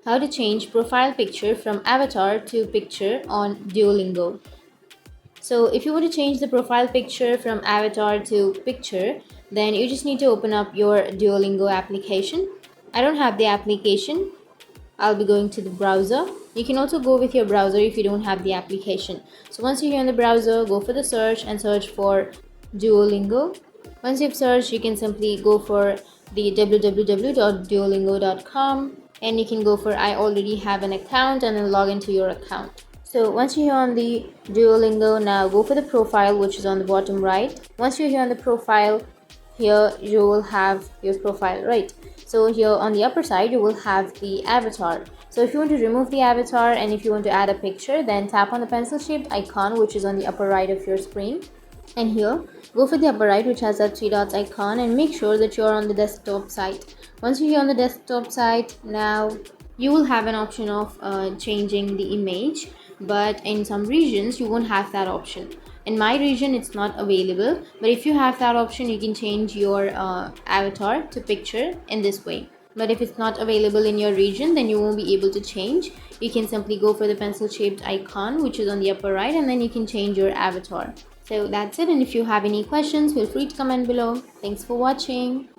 how to change profile picture from avatar to picture on Duolingo. So if you want to change the profile picture from avatar to picture, then you just need to open up your Duolingo application. I don't have the application. I'll be going to the browser. You can also go with your browser if you don't have the application. So once you're here in the browser, go for the search and search for Duolingo. Once you've searched, you can simply go for the www.duolingo.com, and you can go for I already have an account and then log into your account. So once you're here on the Duolingo, now go for the profile, which is on the bottom right. Once you're here on the profile, here you will have your profile, right? So here on the upper side you will have the avatar. So if you want to remove the avatar and if you want to add a picture, then tap on the pencil shaped icon which is on the upper right of your screen, and here go for the upper right which has that three dots icon, and make sure that you're on the desktop side. Once you're here on the desktop side, now you will have an option of changing the image, but in some regions you won't have that option. In my region it's not available, but if you have that option you can change your avatar to picture in this way. But if it's not available in your region, then you won't be able to change. You can simply go for the pencil shaped icon which is on the upper right, and then you can change your avatar. So that's it, and if you have any questions, feel free to comment below. Thanks for watching.